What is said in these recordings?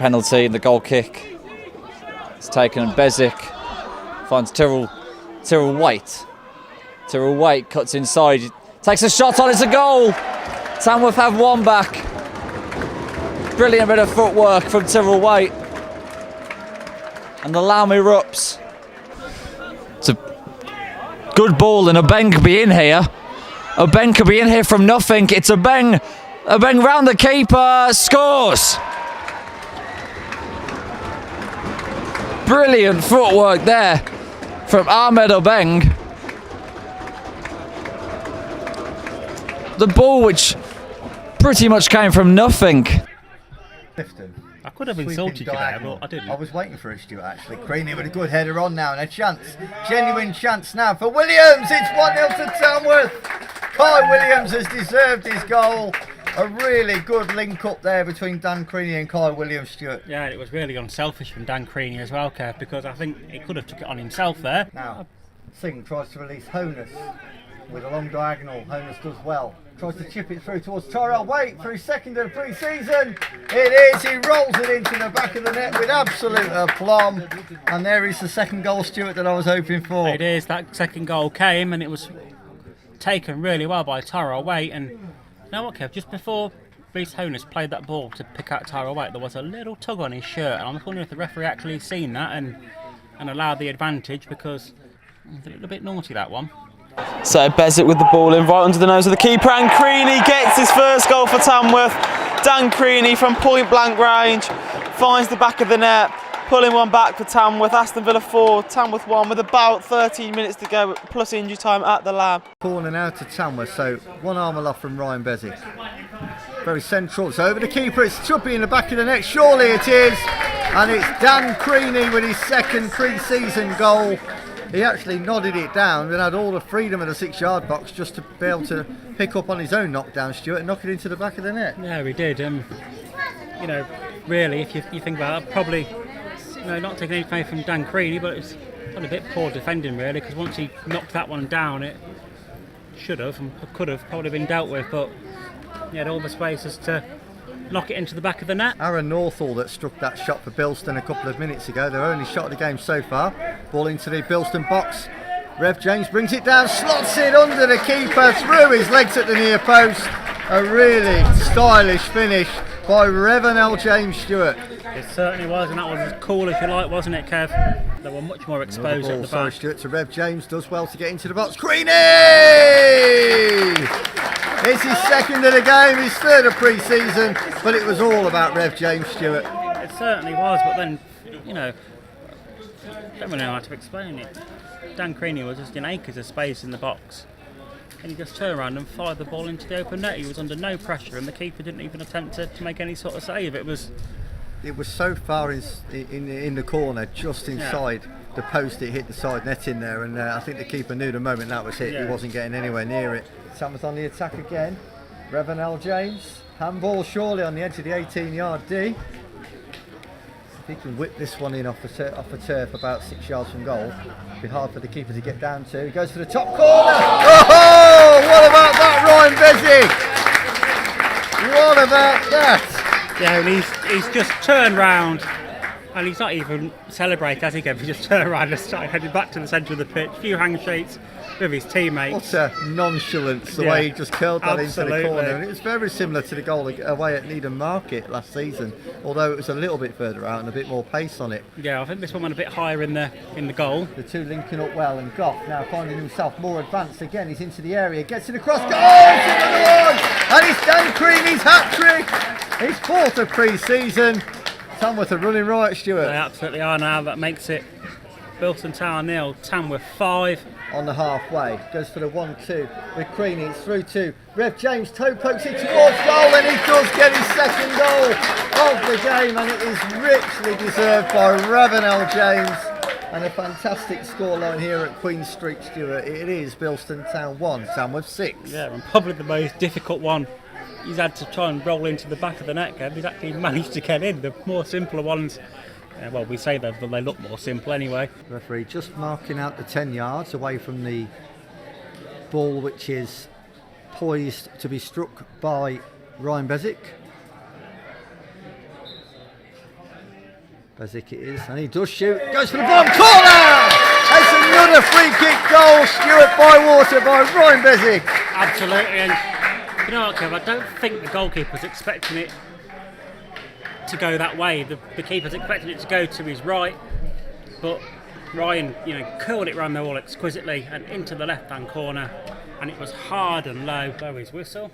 penalty and the goal kick. It's taken and Bezic finds Tyrrell White. Tyrrell White cuts inside, takes a shot on, it's a goal! Tamworth have one back. Brilliant bit of footwork from Tyrrell White. And the Lamb erupts. It's a good ball and Obeng could be in here. Obeng could be in here from nothing. It's Obeng round the keeper, scores! Brilliant footwork there from Ahmed Obeng. The ball which pretty much came from nothing. I could have insulted you there, but I didn't. I was waiting for it, Stuart, actually. Creaney with a good header on now, and a chance. Genuine chance now for Williams. It's 1-0 to Tamworth. Kai Williams has deserved his goal. A really good link up there between Dan Creaney and Kai Williams, Stuart. Yeah, it was really unselfish from Dan Creaney as well, Kev, because I think he could have took it on himself there. Now, Singh tries to release Honus with a long diagonal. Honus does well. Tries to chip it through towards Tyrrell Waite for his second of the pre-season. It is. He rolls it into the back of the net with absolute aplomb. And there is the second goal, Stuart, that I was hoping for. It is. That second goal came and it was taken really well by Tyrrell Waite. And you know what, Kev? Just before Reece Honus played that ball to pick out Tyrrell Waite, there was a little tug on his shirt. And I'm wondering if the referee actually seen that and allowed the advantage, because it was a little bit naughty, that one. So Bezic with the ball in right under the nose of the keeper, and Creaney gets his first goal for Tamworth. Dan Creaney from point blank range finds the back of the net, pulling one back for Tamworth. Aston Villa 4, Tamworth 1 with about 13 minutes to go plus injury time at the Lamb. Corner now to Tamworth, so one arm aloft from Ryan Bezic. Very central, it's over the keeper, it's Chubby in the back of the net, surely it is. And it's Dan Creaney with his second pre-season goal. He actually nodded it down and had all the freedom of the 6-yard box just to be able to pick up on his own knockdown, Stuart, and knock it into the back of the net. Yeah, he did. You know, really, if you think about it, probably, you know, not taking anything from Dan Creaney, but it's probably a bit poor defending, really, because once he knocked that one down, it should have and could have probably been dealt with, but he had all the spaces to knock it into the back of the net. Aaron Northall that struck that shot for Bilston a couple of minutes ago. Their only shot of the game so far. Ball into the Bilston box. Rev James brings it down, slots it under the keeper, through his legs at the near post. A really stylish finish by Revenell James, Stewart. It certainly was, and that was as cool as you like, wasn't it, Kev? They were much more exposed at the back. Sorry, Stewart, to Rev James, does well to get into the box. Creaney! It's his second of the game, his third of pre-season, but it was all about Rev James, Stewart. It certainly was, but then, you know, I don't really know how to explain it. Dan Creaney was just in acres of space in the box, and he just turned around and fired the ball into the open net. He was under no pressure, and the keeper didn't even attempt to make any sort of save. It was so far in the corner, just inside the post. It hit the side net in there, and I think the keeper knew the moment that was hit, he wasn't getting anywhere near it. Tamworth on the attack again. Revenell James, handball surely on the edge of the 18-yard D. If he can whip this one in off the turf about 6 yards from goal, it'll be hard for the keeper to get down to. He goes for the top corner. Oh, what about that, Ryan Bezic? What about that? Yeah, and he's just turned round, and he's not even celebrating, has he, Kev? He just turned around and started heading back to the centre of the pitch. A few handshakes with his teammates. What a nonchalance, the way he just curled that into the corner. And it was very similar to the goal away at Needham Market last season, although it was a little bit further out and a bit more pace on it. Yeah, I think this one went a bit higher in the goal. The two linking up well, and Goff now finding himself more advanced again. He's into the area, gets it across, goal! It's another one! And it's Dan Creaney's hat-trick! His fourth of pre-season. Tamworth are running right, Stuart. They absolutely are now. That makes it Bilston Town 0, Tamworth 5. On the halfway, goes for the 1-2 with Creaney. It's through to Rev James, toe pokes it towards goal, and he does get his second goal of the game, and it is richly deserved by Revenell James. And a fantastic scoreline here at Queen Street, Stuart. It is Bilston Town 1, Tamworth 6. Yeah, and probably the most difficult one. He's had to try and roll into the back of the net, Kev. He's actually managed to get in. The more simpler ones, well, we say that, but they look more simple anyway. Referee just marking out the 10 yards away from the ball, which is poised to be struck by Ryan Bezic. Bezic it is, and he does shoot. Goes for the bottom corner! It's another free kick goal. Stuart Bywater by Ryan Bezic. Absolutely, and you know what, Kev? I don't think the goalkeeper's expecting it to go that way. The keeper's expecting it to go to his right, but Ryan, curled it round the wall exquisitely and into the left-hand corner, and it was hard and low. Blow his whistle.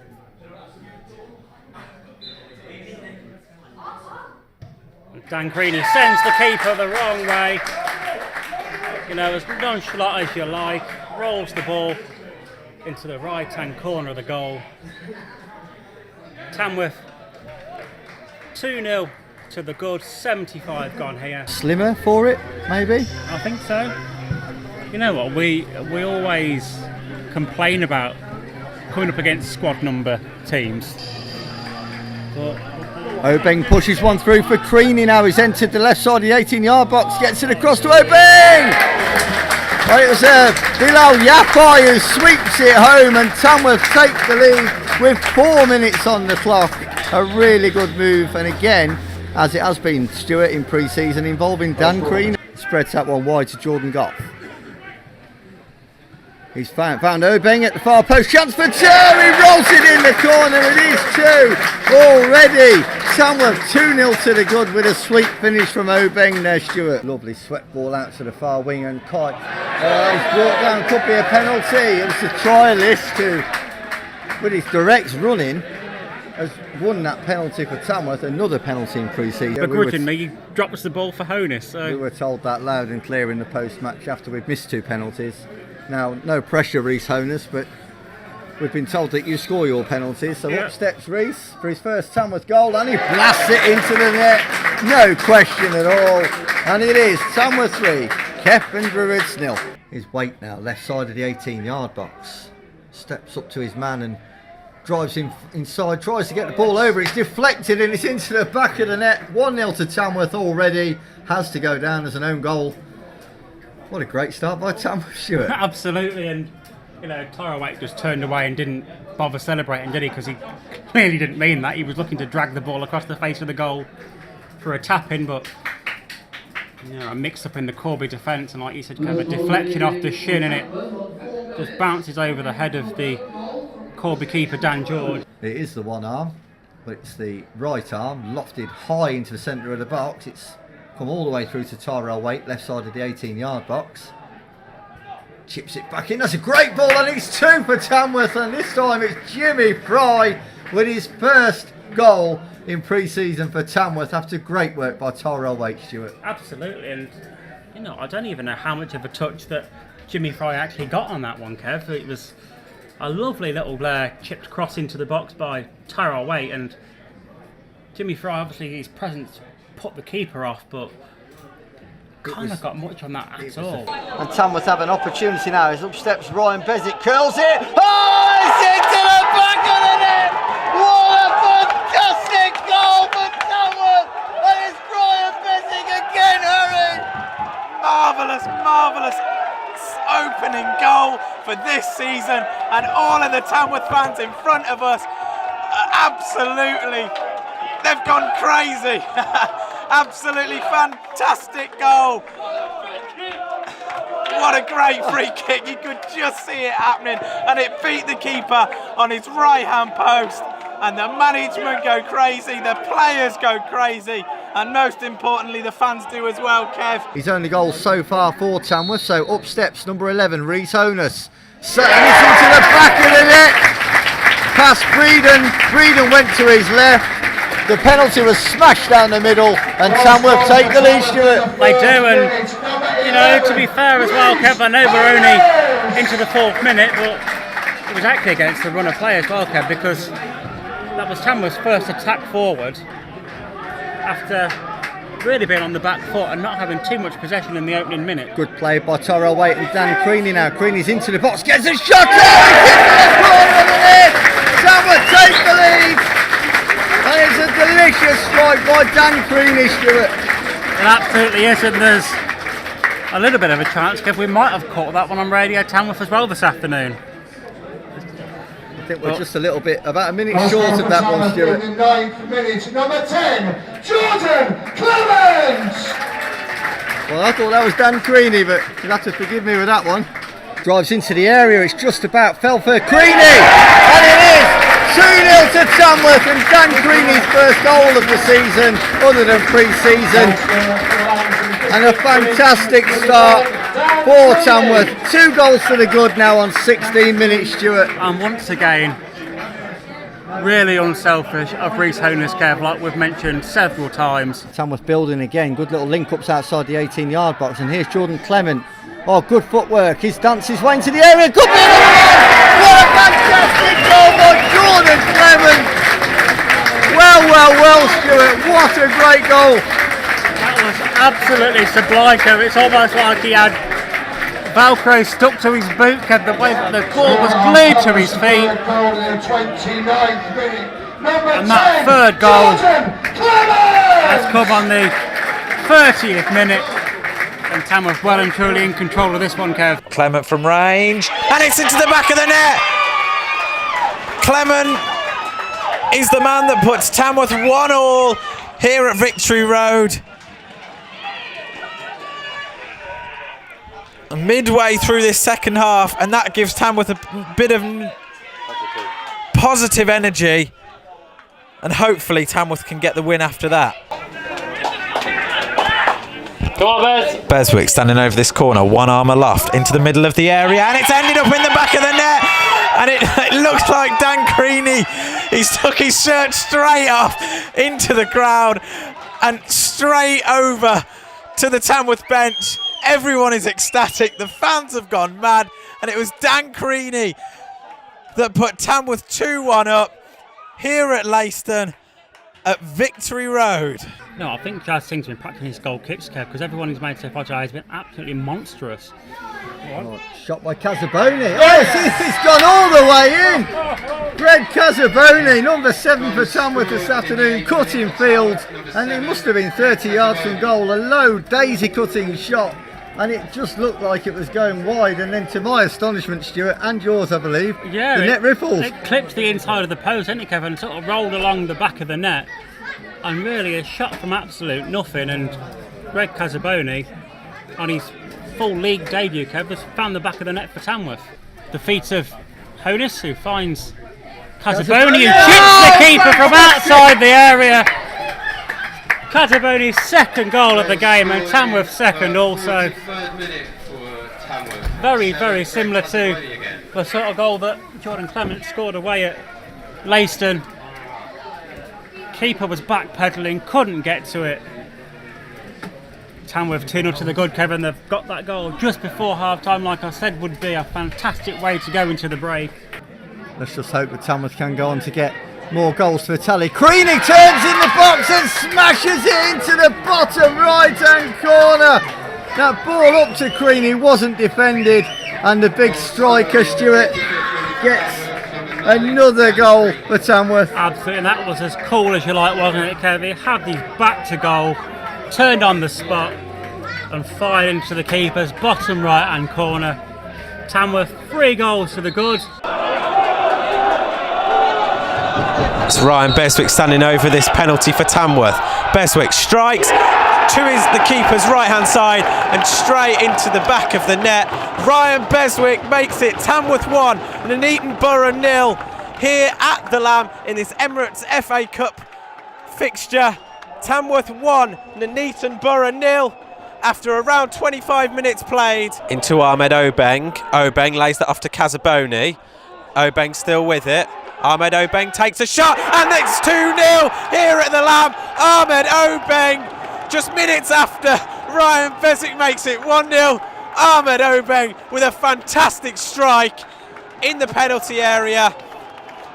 Dan Creaney sends the keeper the wrong way. As nonchalant as you like, rolls the ball into the right-hand corner of the goal. Tamworth 2-0 to the good, 75 gone here. Slimmer for it, maybe? I think so. You know what, we always complain about coming up against squad number teams. But Obeng pushes one through for Creaney now. He's entered the left side of the 18-yard box, gets it across to Obeng! Well, it was Bilal Yapai who sweeps it home, and Tamworth take the lead with 4 minutes on the clock. A really good move, and again, as it has been, Stuart, in pre-season, involving Dan Creaney. Spreads that one wide to Jordan Goff. He's found Obeng at the far post, chance for 2, he rolls it in the corner, it is 2 already. Tamworth 2-0 to the good with a sweet finish from Obeng there, Stuart. Lovely swept ball out to the far wing, and Kite he's brought down, could be a penalty. It was the trialist who, with his directs running, has won that penalty for Tamworth, another penalty in pre-season. begrudgingly, he drops the ball for Honus. So. We were told that loud and clear in the post-match after we'd missed 2 penalties. Now, no pressure, Rhys Honus, but we've been told that you score your penalties. So up steps Rhys for his first Tamworth goal, and he blasts it into the net. No question at all. And it is Tamworth 3, Kevin Druids 0. His weight now, left side of the 18-yard box. Steps up to his man and drives him inside, tries to get the ball over. It's deflected and it's into the back of the net. 1-0 to Tamworth already. Has to go down as an own goal. What a great start by Tamworth, Stuart. Absolutely, and Tyrell Waite just turned away and didn't bother celebrating, did he? Because he clearly didn't mean that. He was looking to drag the ball across the face of the goal for a tap-in, but a mix-up in the Corby defence, and like you said, kind of a deflection off the shin, and it just bounces over the head of the Corby keeper, Dan George. It is the one arm, but it's the right arm, lofted high into the centre of the box. It's come all the way through to Tyrell Waite, left side of the 18-yard box. Chips it back in, that's a great ball, and it's 2 for Tamworth, and this time it's Jimmy Fry with his first goal in pre-season for Tamworth after great work by Tyrell Waite, Stuart. Absolutely, and I don't even know how much of a touch that Jimmy Fry actually got on that one, Kev. It was a lovely little chipped cross into the box by Tyrell Waite, and Jimmy Fry, obviously his presence put the keeper off, but kind of got much on that at all. And Tamworth have an opportunity now. As up steps Ryan Bezic, curls it. Oh, it's into the back of the net. What a fantastic goal for Tamworth. And it's Ryan Bezic again, Harry. Marvellous opening goal for this season, and all of the Tamworth fans in front of us, absolutely, they've gone crazy. Absolutely fantastic goal. What a great free kick. You could just see it happening, and it beat the keeper on his right hand post, and the management go crazy, the players go crazy, and most importantly the fans do as well, Kev. His only goal so far for Tamworth, so up steps number 11, Rhys Honus. So, and it's into the back of the net, past Breeden went to his left. The penalty was smashed down the middle, and Tamworth take the lead, Stuart. They do, and to be fair as well, Kev, I know we're only into the 4th minute, but it was actually against the run of play as well, Kev, because that was Tamworth's first attack forward after really being on the back foot and not having too much possession in the opening minute. Good play by Tyrell Waite and Dan Creaney now. Creaney's into the box, gets a shot out, Tamworth take the lead. And it's a delicious strike by Dan Creaney, Stuart. It absolutely is, and there's a little bit of a chance, Kev, we might have caught that one on Radio Tamworth as well this afternoon. I think we're just a little bit, about a minute short of that one, Stuart. In the 9th minute, number 10, Jordan Clements! Well, I thought that was Dan Creaney, but you'll have to forgive me with that one. Drives into the area, it's just about fell for Creaney, and it is 2-0 to Tamworth, and Dan Creaney's first goal of the season, other than pre-season, and a fantastic start for Tamworth. 2 goals for the good now on 16 minutes, Stuart. And once again, really unselfish of Reece Honus, Kev, like we've mentioned several times. Tamworth building again, good little link-ups outside the 18-yard box, and here's Jordan Clement. Oh, good footwork, he's danced his way into the area, good bit of it! What a fantastic goal by Jordan Clement! Well, Stuart, what a great goal! That was absolutely sublime, Kev. It's almost like he had Velcro stuck to his boot, Kev, the way that the ball was glued to his feet. And that third goal has come on the 30th minute. And Tamworth well and truly in control of this one, Kev. Clement from range, and it's into the back of the net. Clement is the man that puts Tamworth 1-1 here at Victory Road. Midway through this second half, and that gives Tamworth a bit of positive energy, and hopefully Tamworth can get the win after that. Come on, Bez. Beswick standing over this corner, one arm aloft into the middle of the area, and it's ended up in the back of the net, and it looks like Dan Creaney. He's took his shirt straight off into the crowd and straight over to the Tamworth bench. Everyone is ecstatic, the fans have gone mad, and it was Dan Creaney that put Tamworth 2-1 up here at Leiston at Victory Road. No, I think Jazz Sing's been practicing his goal kicks, Kev, because everyone who's made so far today has been absolutely monstrous. Oh, shot by Casaboni. Oh, it's gone all the way in. Greg Casaboni, number 7 for Tamworth this afternoon, cutting field, and it must have been 30 yards from goal. A low daisy cutting shot, and it just looked like it was going wide. And then, to my astonishment, Stuart, and yours, I believe, the net ripples. It clipped the inside of the post, didn't it, Kevin? And sort of rolled along the back of the net. And really a shot from absolute nothing, and Greg Casaboni on his full league debut, Kev, has found the back of the net for Tamworth. The feet of Honus, who finds Casaboni and chips the keeper from outside the area. Casaboni's second goal of the game, and Tamworth's second also. Very, very similar to the sort of goal that Jordan Clement scored away at Leiston. Keeper was backpedaling, couldn't get to it. Tamworth 2-0 to the good, Kevin. They've got that goal just before half-time, like I said, would be a fantastic way to go into the break. Let's just hope that Tamworth can go on to get more goals for tally. Creaney turns in the box and smashes it into the bottom right-hand corner. That ball up to Creaney wasn't defended, and the big striker, Stuart, gets another goal for Tamworth. Absolutely, and that was as cool as you like, wasn't it, Kev? He had his back to goal, turned on the spot, and fired into the keeper's bottom right-hand corner. Tamworth 3 goals to the good. It's Ryan Beswick standing over this penalty for Tamworth. Beswick strikes to the keeper's right-hand side and straight into the back of the net. Ryan Beswick makes it Tamworth 1 and Nuneaton Borough 0 here at the Lamb in this Emirates FA Cup fixture. Tamworth 1, Nuneaton Borough 0 after around 25 minutes played. Into Ahmed Obeng. Obeng lays that off to Casaboni. Obeng still with it. Ahmed Obeng takes a shot, and it's 2-0 here at the Lamb. Ahmed Obeng, just minutes after Ryan Beswick makes it 1-0. Ahmed Obeng with a fantastic strike in the penalty area.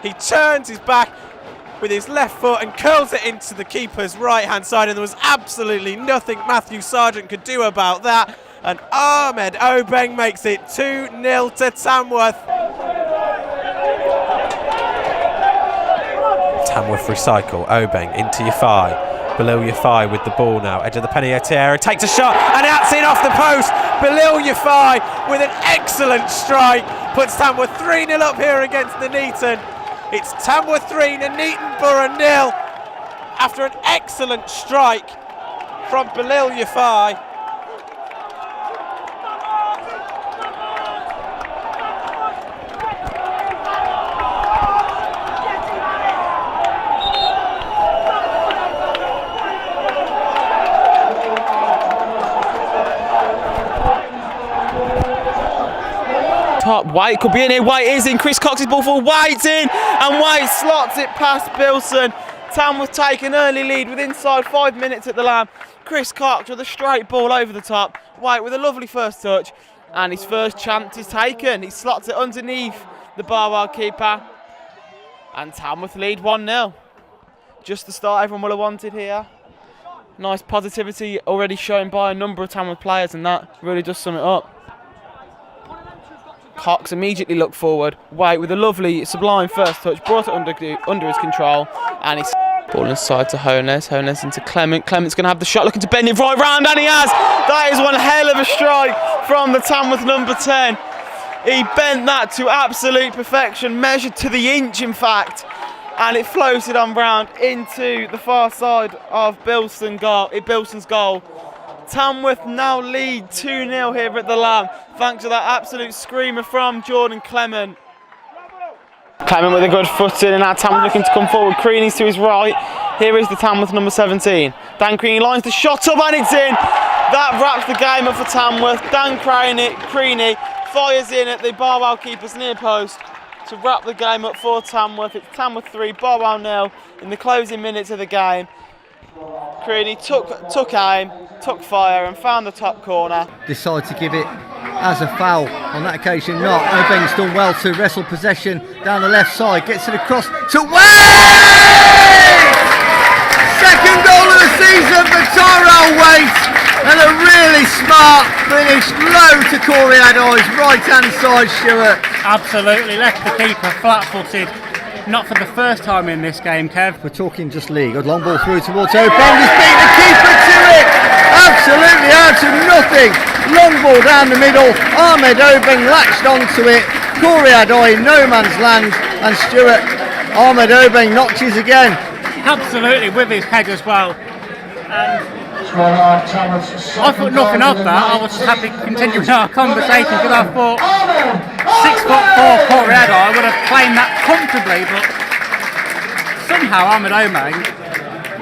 He turns his back with his left foot and curls it into the keeper's right-hand side, and there was absolutely nothing Matthew Sargent could do about that. And Ahmed Obeng makes it 2-0 to Tamworth. Tamworth recycle. Obeng into Yafai. Below Yafai with the ball now. Edge of the penalty area. Takes a shot and that's in off the post. Below Yafai with an excellent strike. Puts Tamworth 3-0 up here against Nuneaton. It's Tamworth 3, Nuneaton Borough 0. After an excellent strike from Below Yafai. top. White could be in here. White is in. Chris Cox's ball for White's in, and White slots it past Bilson. Tamworth take an early lead with inside 5 minutes at the Lamb. Chris Cox with a straight ball over the top. White with a lovely first touch, and his first chance is taken. He slots it underneath the Barwell keeper, and Tamworth lead 1-0. Just the start everyone will have wanted here. Nice positivity already shown by a number of Tamworth players, and that really does sum it up. Cox immediately looked forward. White with a lovely, sublime first touch, brought it under his control, and he's ball inside to Hones. Hones into Clement. Clement's going to have the shot, looking to bend it right round, and he has. That is one hell of a strike from the Tamworth number 10. He bent that to absolute perfection, measured to the inch, in fact, and it floated on round into the far side of Bilson's goal. Tamworth now lead 2-0 here at the Lamb, thanks to that absolute screamer from Jordan Clement. Clement with a good foot in, and now Tamworth looking to come forward. Creaney's to his right. Here is the Tamworth number 17. Dan Creaney lines the shot up, and it's in. That wraps the game up for Tamworth. Dan Creaney fires in at the Barwell keeper's near post to wrap the game up for Tamworth. It's Tamworth 3, Barwell 0 in the closing minutes of the game. Creaney took aim, took fire, and found the top corner. Decide to give it as a foul. On that occasion, not. Obeng's done well to wrestle possession down the left side. Gets it across to Waite! Second goal of the season for Tyrell Waite. And a really smart finish, low to Corey Adoy's right-hand side, Stuart. Absolutely, left the keeper flat-footed. Not for the first time in this game, Kev. We're talking just league. A long ball through towards Obeng. He's beat the keeper to it. Absolutely out of nothing. Long ball down the middle. Ahmed Obeng latched onto it. Corey Adoy, no man's land. And Stuart, Ahmed Obeng notches again. Absolutely with his head as well. I thought nothing of that. I was just happy continuing our conversation because I thought 6'4" Corey Adoy would have claimed that comfortably, but somehow Ahmed Obeng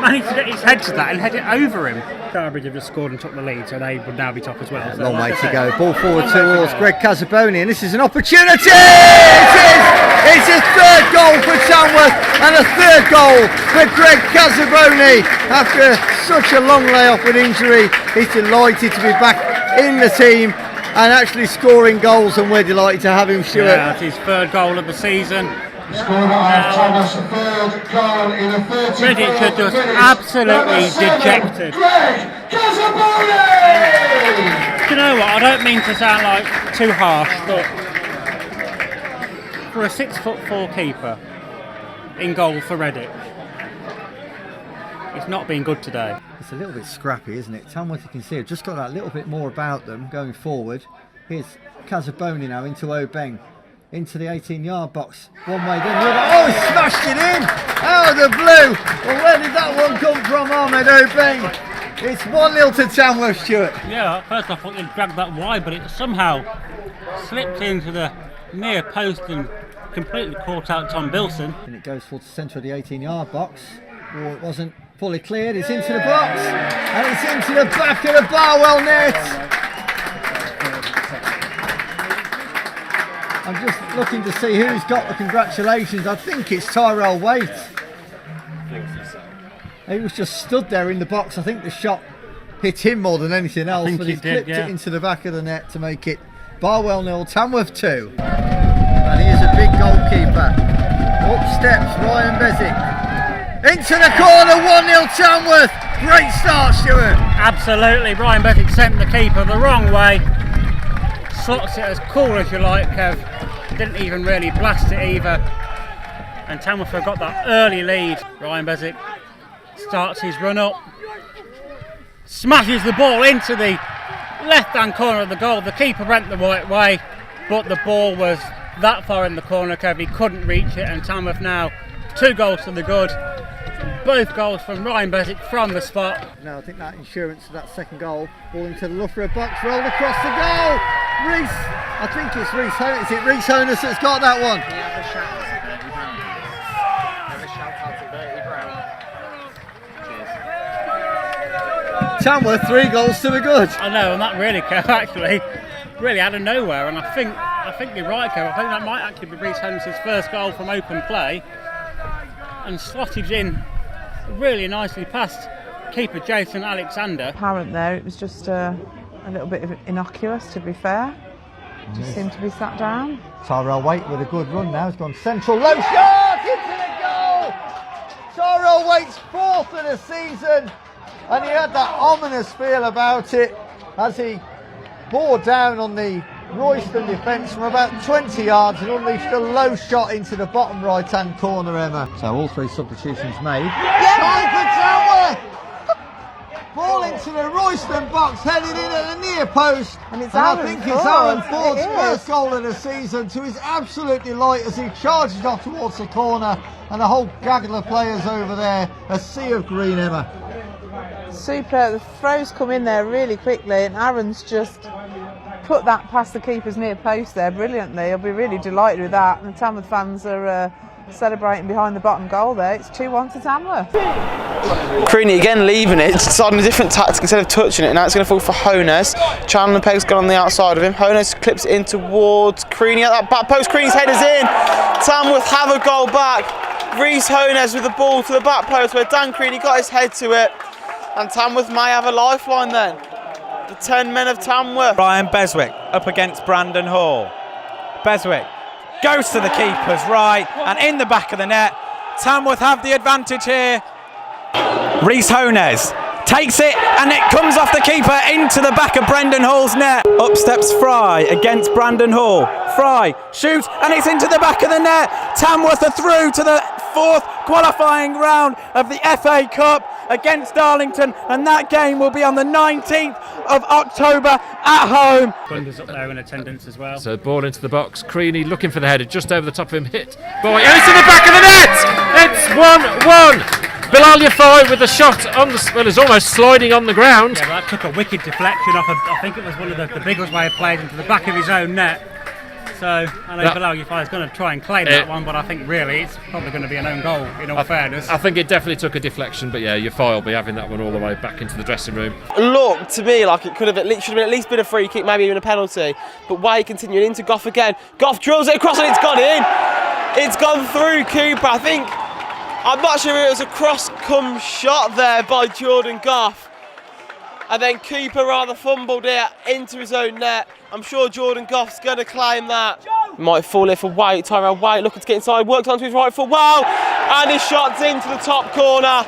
managed to get his head to that and head it over him. Starbridge have just scored and took the lead, so they would now be top as well. So long way to go. Ball forward towards Greg Casaboni, and this is an opportunity! It is! It's a third goal for Tamworth and a third goal for Greg Casaboni. After such a long layoff with injury, he's delighted to be back in the team and actually scoring goals, and we're delighted to have him, Stuart. Yeah, that's his third goal of the season. Redditch are just absolutely dejected. You know what, I don't mean to sound like too harsh, but for a 6'4" keeper in goal for Redditch, it's not been good today. It's a little bit scrappy, isn't it? Tamworth, you can see, have just got that little bit more about them going forward. Here's Casaboni now into Obeng. Into the 18-yard box. One way, then the other. Oh, he smashed it in! Out of the blue! Well, where did that one come from, Ahmed Obeng? It's 1-0 to Tamworth, Stuart. Yeah, at first I thought you'd dragged that wide, but it somehow slipped into the near post and completely caught out Tom Bilson. And it goes towards the centre of the 18-yard box. Oh, it wasn't fully cleared. It's into the box. And it's into the back of the Barwell net. I'm just looking to see who's got the congratulations. I think it's Tyrell Waite. He was just stood there in the box. I think the shot hit him more than anything else, but he clipped it into the back of the net to make it Barwell 0, Tamworth 2. And he is a big goalkeeper. Up steps Ryan Bezic. Into the corner, 1-0 Tamworth. Great start, Stuart. Absolutely, Ryan Bezic sent the keeper the wrong way. Slots it as cool as you like, Kev. Didn't even really blast it either. And Tamworth have got that early lead. Ryan Bezic starts his run up, smashes the ball into the left-hand corner of the goal. The keeper went the right way, but the ball was that far in the corner, Kev, he couldn't reach it. And Tamworth now 2 goals to the good. Both goals from Ryan Bezic from the spot. Now I think that insurance for that second goal. Ball into the Loughborough box, rolled across the goal. Reese, I think it's Reese Honus. Is it Reese Honus that's got that one? Can you have a shout out to Bertie Brown? Have a shout out to Bertie Brown. Cheers. Tamworth 3 goals to the good. I know, and that really, Kev, actually, really out of nowhere. And I think I think you're right, Kev. I think that might actually be Reece Holmes' first goal from open play, and slotted in really nicely past keeper Jason Alexander. Apparent there, it was just a little bit of innocuous, to be fair. Just seemed to be sat down. Tyrell Waite with a good run now. He's gone central, low shot into the goal. Tyrell Waite's 4th of the season, and he had that ominous feel about it as he bore down on the Royston defence from about 20 yards and unleashed a low shot into the bottom right-hand corner, Emma. So all 3 substitutions made. Time for Tamworth! Ball into the Royston box, headed in at the near post. And it's I Aaron think it's Ford. Aaron Ford's It is. first goal of the season, to his absolute delight as he charges off towards the corner, and the whole gaggle of players over there, a sea of green, Emma. Super. The throws come in there really quickly, and Aaron's just put that past the keeper's near post there brilliantly. He'll be really delighted with that. And the Tamworth fans are celebrating behind the bottom goal there. It's 2-1 to Tamworth. Creaney again leaving it, deciding a different tactic instead of touching it. Now it's going to fall for Hones. Chandler Pegg's gone on the outside of him. Hones clips it in towards Creaney at that back post. Creaney's header's in. Tamworth have a goal back. Reece Hones with the ball to the back post where Dan Creaney got his head to it. And Tamworth may have a lifeline then. The 10 men of Tamworth. Ryan Beswick up against Brandon Hall. Beswick goes to the keeper's right and in the back of the net. Tamworth have the advantage here. Reece Hones takes it and it comes off the keeper into the back of Brendan Hall's net. Up steps Fry against Brandon Hall. Fry shoots and it's into the back of the net. Tamworth are through to the 4th qualifying round of the FA Cup against Darlington, and that game will be on the 19th of October at home. Bunder's up there in attendance as well. So ball into the box. Creaney looking for the header just over the top of him. Hit. Boy, and it's in the back of the net! It's 1-1. Bilal Yafai with a shot on the. Well, it's almost sliding on the ground. Yeah, but that took a wicked deflection off. I think it was one of the biggest way of playing into the back of his own net. So I know Bilal Yafai is going to try and claim that one, but I think really it's probably going to be an own goal. In all fairness, I think it definitely took a deflection, but yeah, Yafai will be having that one all the way back into the dressing room. Looked to me like it should have at least been a free kick, maybe even a penalty. But White continuing into Goff again. Goff drills it across and it's gone in. It's gone through Cooper. I'm not sure if it was a cross-come shot there by Jordan Goff. And then Cooper rather fumbled it into his own net. I'm sure Jordan Goff's going to claim that. Might fall here for White. Tyrell White looking to get inside, works onto his right foot. Wow! And his shot's into the top corner.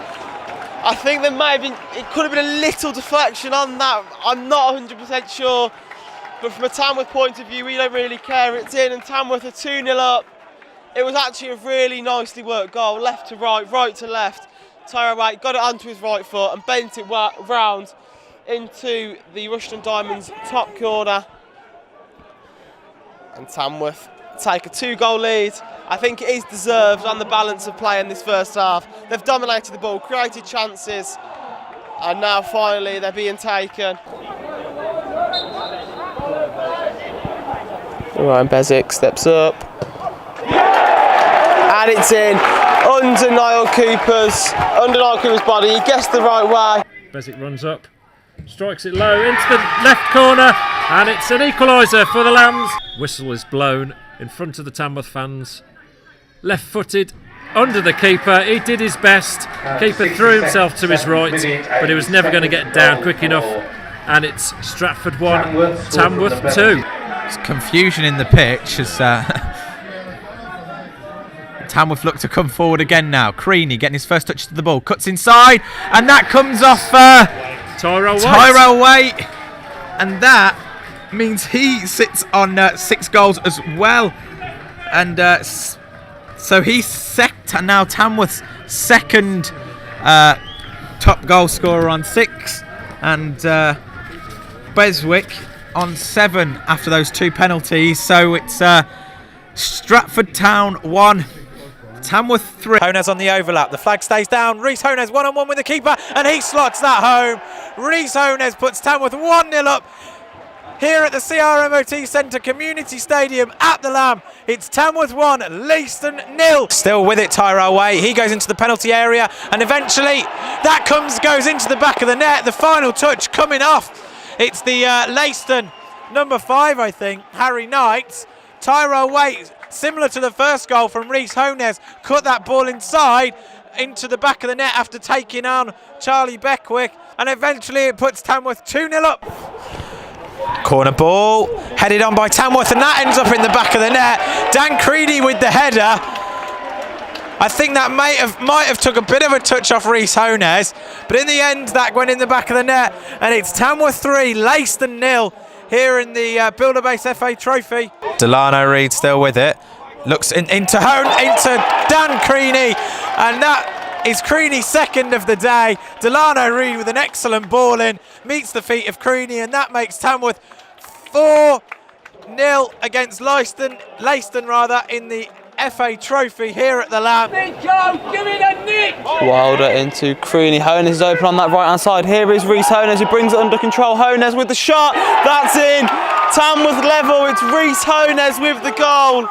I think there may have been, it could have been a little deflection on that. I'm not 100% sure. But from a Tamworth point of view, we don't really care. It's in, and Tamworth are 2-0 up. It was actually a really nicely worked goal, left to right, right to left. Tyrell White got it onto his right foot and bent it round into the Rushden Diamonds top corner. And Tamworth take a 2-goal lead. I think it is deserved on the balance of play in this first half. They've dominated the ball, created chances, and now finally they're being taken. Ryan Beswick steps up. And it's in under Niall Cooper's body. He guessed the right way. Beswick runs up, strikes it low into the left corner, and it's an equaliser for the Lambs. Whistle is blown in front of the Tamworth fans. Left-footed under the keeper. He did his best. Keeper threw himself to his right, but he was never going to get down quick enough. And it's Stratford 1, Tamworth 2. There's confusion in the pitch as Tamworth look to come forward again now. Creaney getting his first touch to the ball, cuts inside, and that comes off Tyrell Waite. And that means he sits on 6 goals as well. And so he's now Tamworth's second top goal scorer on 6. And Beswick on 7 after those 2 penalties. So it's Stratford Town 1, Tamworth 3. Hones on the overlap. The flag stays down. Reece Hones 1-on-1 with the keeper, and he slots that home. Reece Hones puts Tamworth 1-0 up here at the CRMOT Centre Community Stadium at the Lamb. It's Tamworth 1, Leiston 0. Still with it, Tyrell Waite. He goes into the penalty area, and eventually that goes into the back of the net. The final touch coming off. It's the Leiston number 5, I think, Harry Knight, Tyrell Waite, similar to the first goal from Reece Hones, cut that ball inside into the back of the net after taking on Charlie Beckwith, and eventually it puts Tamworth 2-0 up. Corner ball, headed on by Tamworth, and that ends up in the back of the net. Dan Creedy with the header. I think that might have took a bit of a touch off Reece Hones, but in the end that went in the back of the net, and it's Tamworth 3, Leiston 0 here in the Builder-Base FA Trophy. Delano Reid still with it, looks into Dan Creedy, and that is Creedy's second of the day. Delano Reid with an excellent ball in, meets the feet of Creedy, and that makes Tamworth 4-0 against Leiston in the FA Trophy here at the Lamb. Wilder into Creedy. Hones is open on that right hand side. Here is Reece Hones who brings it under control. Hones with the shot. That's in. Tamworth level. It's Reece Hones with the goal.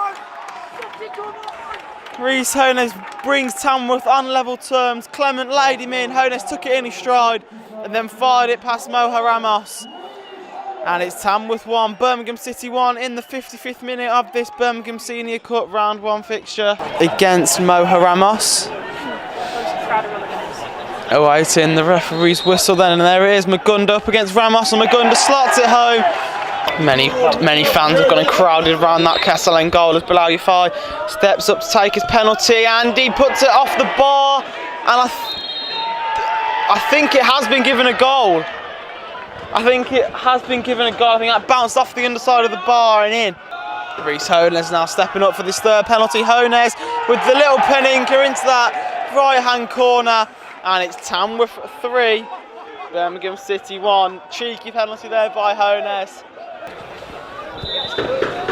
Reece Hones brings Tamworth on level terms. Clement laid him in. Hones took it in his stride and then fired it past Moha Ramos. And it's Tamworth 1, Birmingham City 1 in the 55th minute of this Birmingham Senior Cup round 1 fixture against Moha Ramos. Awaiting the referee's whistle then, and there it is, Magunda up against Ramos, and Magunda slots it home. Many fans have gone and crowded around that Kesselin goal as Bilal Yafai steps up to take his penalty, and he puts it off the bar, and I think it has been given a goal. I think that bounced off the underside of the bar and in. Reece Hones now stepping up for this third penalty. Hones with the little peninka into that right-hand corner, and it's Tamworth 3, Birmingham City 1. Cheeky penalty there by Hones.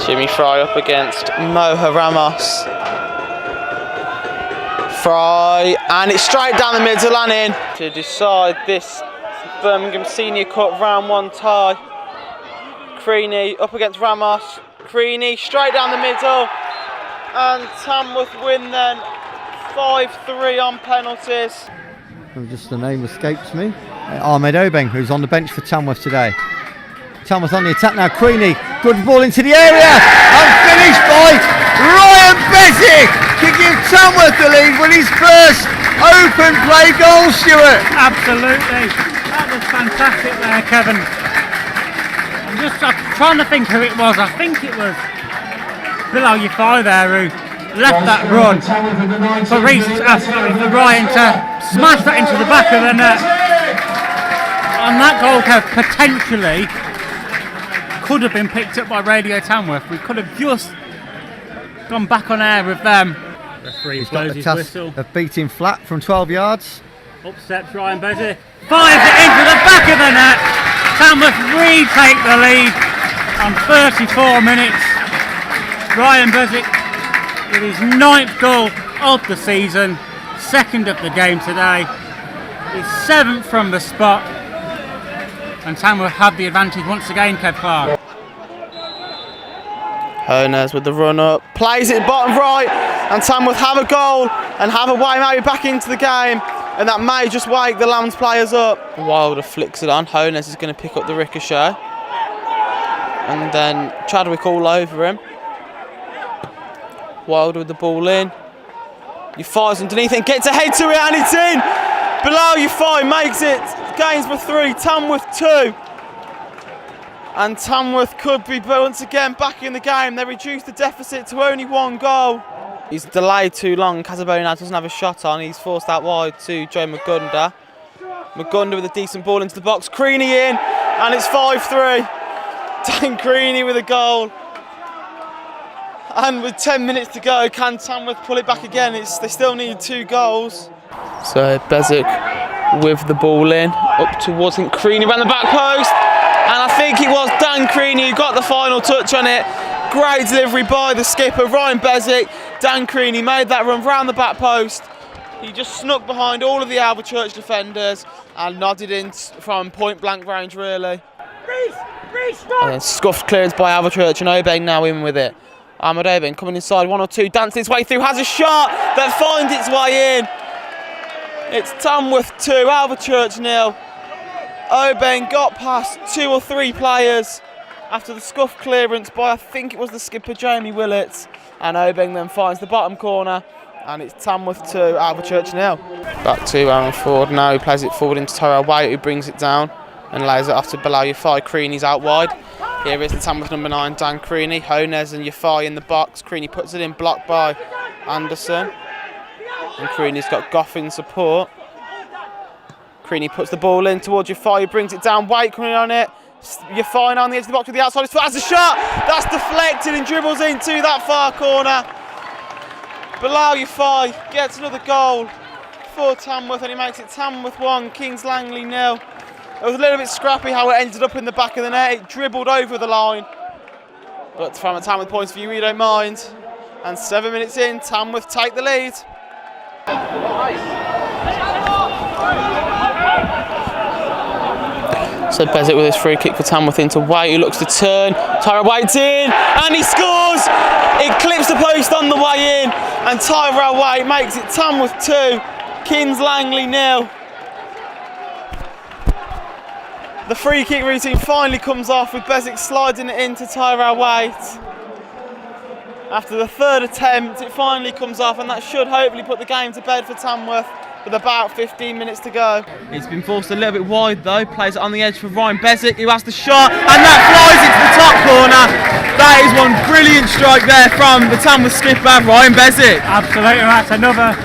Jimmy Fry up against Moha Ramos. Fry, and it's straight down the middle and in to decide this Birmingham Senior Cup round 1 tie. Creedy up against Ramos. Creedy straight down the middle, and Tamworth win then 5-3 on penalties. Just the name escapes me. Ahmed Obeng, who's on the bench for Tamworth today. Tamworth on the attack now. Creedy, good ball into the area, and finished by Ryan Bezic to give Tamworth the lead with his first open play goal, Stuart. Absolutely. That was fantastic there, Kevin. I'm trying to think who it was. I think it was Bilal Yafai there who left that run for Ryan to smash that into the back of the net. And that goal potentially could have been picked up by Radio Tamworth. We could have just gone back on air with them. Referee blows his whistle. Of beating flat from 12 yards. Up steps Ryan Bezic, fires it into the back of the net. Tamworth retake the lead on 34 minutes. Ryan Bezic with his 9th goal of the season, 2nd of the game today, his 7th from the spot, and Tamworth have the advantage once again, Kev Clark. Hones with the run up, plays it bottom right, and Tamworth have a goal and have a way maybe back into the game, and that may just wake the Lambs players up. Wilder flicks it on. Hones is going to pick up the ricochet, and then Chadwick all over him. Wilder with the ball in. He fires underneath and gets ahead to it, and it's in. Bilal Yafai makes it. Gainsborough 3, Tamworth 2. And Tamworth could be once again back in the game. They reduced the deficit to only 1 goal. He's delayed too long. Casabona doesn't have a shot on. He's forced out wide to Joe Magunda. Magunda with a decent ball into the box. Creedy in, and it's 5-3. Dan Creedy with a goal. And with 10 minutes to go, can Tamworth pull it back again? They still need 2 goals. So Bezic with the ball in, up towards Creedy around the back post. And I think it was Dan Creedy who got the final touch on it. Great delivery by the skipper, Ryan Bezic. Dan Creedy made that run round the back post. He just snuck behind all of the Alvechurch defenders and nodded in from point blank range, really. And then scuffed clearance by Alvechurch, and Obeng now in with it. Ahmed Obeng coming inside, 1 or 2, dancing his way through, has a shot that finds its way in. It's Tamworth 2, Alvechurch 0. Obeng got past 2 or 3 players after the scuff clearance by, I think it was the skipper Jamie Willett, and Obeng then finds the bottom corner, and it's Tamworth 2, Alvechurch 0. Back to Aaron Ford now, he plays it forward into Tyrell White, who brings it down and lays it off to Bilal Yafai. Creaney's out wide. Here is the Tamworth number 9, Dan Creaney. Honez and Yafai in the box. Creaney puts it in, blocked by Anderson. And Creaney's got Goff in support. Creaney puts the ball in towards Yafai, who brings it down. White coming on it. Yafai on the edge of the box with the outside. That's a shot! That's deflected and dribbles into that far corner. Bilal Yafai gets another goal for Tamworth, and he makes it Tamworth 1, Kings Langley 0. It was a little bit scrappy how it ended up in the back of the net. It dribbled over the line. But from a Tamworth point of view, we don't mind. And 7 minutes in, Tamworth take the lead. So Bezic with his free kick for Tamworth into White, who looks to turn. Tyrell White's in, and he scores! It clips the post on the way in, and Tyrell White makes it Tamworth 2, Kings Langley 0. The free kick routine finally comes off with Bezic sliding it into Tyrell White. After the third attempt, it finally comes off, and that should hopefully put the game to bed for Tamworth with about 15 minutes to go. It's been forced a little bit wide though, plays it on the edge for Ryan Bezic, who has the shot, and that flies into the top corner. That is one brilliant strike there from the Tamworth skipper, Ryan Bezic. Absolutely, that's another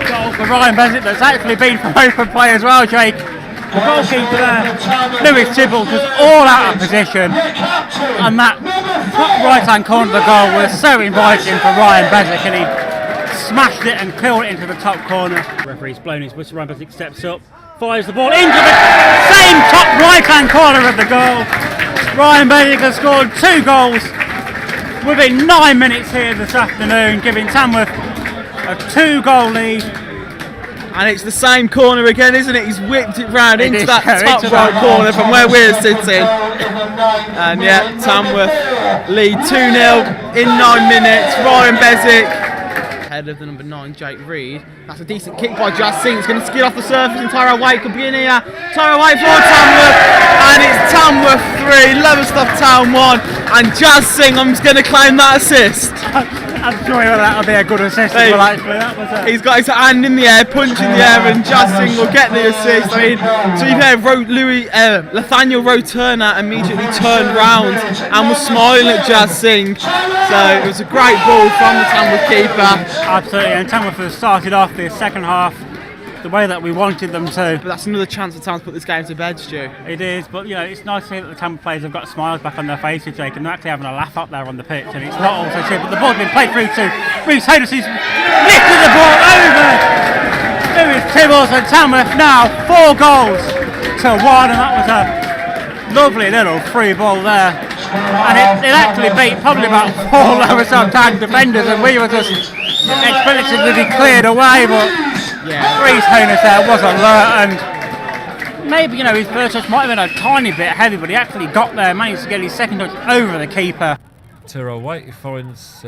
goal for Ryan Bezic that's actually been from open play as well, Jake. The goalkeeper there, Lewis Tibble, was all out of position, and that top right-hand corner of the goal was so inviting for Ryan Bezic, and he smashed it and killed it into the top corner. The referee's blown his whistle. Ryan Bezic steps up, fires the ball into the same top right-hand corner of the goal. Ryan Bezic has scored 2 goals within 9 minutes here this afternoon, giving Tamworth a 2-goal lead. And it's the same corner again, isn't it? He's whipped it round into that top right corner from where we're sitting. And yeah, Tamworth lead 2-0 in 9 minutes. Ryan Bezic, head of the number 9, Jake Reed. That's a decent kick by Jazz Singh. It's going to skid off the surface, and Tyrell White could be in here. Tyrell White for Tamworth, and it's Tamworth 3, Lowestoft Town 1. And Jazz Singh, I'm just going to claim that assist. I'm sure that'll be a good assist as well, actually. That was He's got his hand in the air, punch in the air, and Jazz Singh will get the assist. I mean, to be fair, Nathaniel Rowe-Turner immediately turned round and was smiling at Jazz Singh. So it was a great ball from the Tamworth keeper. Absolutely, and Tamworth have started off the second half the way that we wanted them to. But that's another chance for Tamworth to put this game to bed, Stu. It is, but you know, it's nice to see that the Tamworth players have got smiles back on their faces, Jake, and they're actually having a laugh up there on the pitch, and it's not also cheap, but the ball's been played through to Reece Hodis, who's lifted the ball over Lewis Tibbles, and Tamworth now 4 goals to 1, and that was a lovely little free ball there. And it actually beat probably about 4 Lowestoft Town defenders, and we were just expectedly cleared away, but Reece Hodis there was alert, and maybe, you know, his first touch might have been a tiny bit heavy, but he actually got there, managed to get his second touch over the keeper. Tyrell White, who finds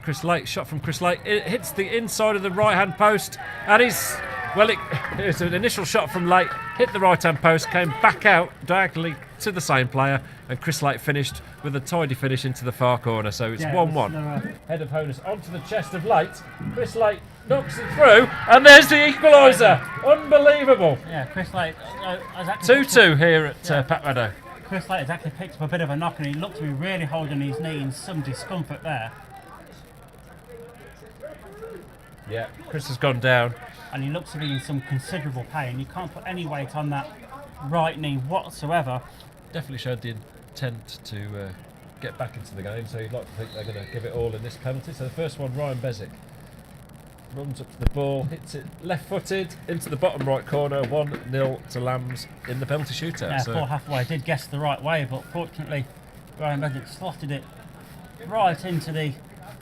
Chris Lake, shot from Chris Lake. It hits the inside of the right-hand post, and it was an initial shot from Lake, hit the right-hand post, came back out diagonally to the same player, and Chris Lake finished with a tidy finish into the far corner. So it's 1-1. Head of Honus onto the chest of Lake. Chris Lake knocks it through, and there's the equaliser. Unbelievable. Yeah, Chris Lake. 2-2 here at Pat Meadow. Chris Lake has actually picked up a bit of a knock, and he looked to be really holding his knee in some discomfort there. Yeah, Chris has gone down. And he looks to be in some considerable pain. You can't put any weight on that right knee whatsoever. Definitely showed the intent to get back into the game, so you'd like to think they're going to give it all in this penalty. So the first one, Ryan Bezic runs up to the ball, hits it left-footed into the bottom right corner, 1-0 to Lambs in the penalty shootout. Yeah, Paul Hathaway did guess the right way, but fortunately Ryan Bezic slotted it right into the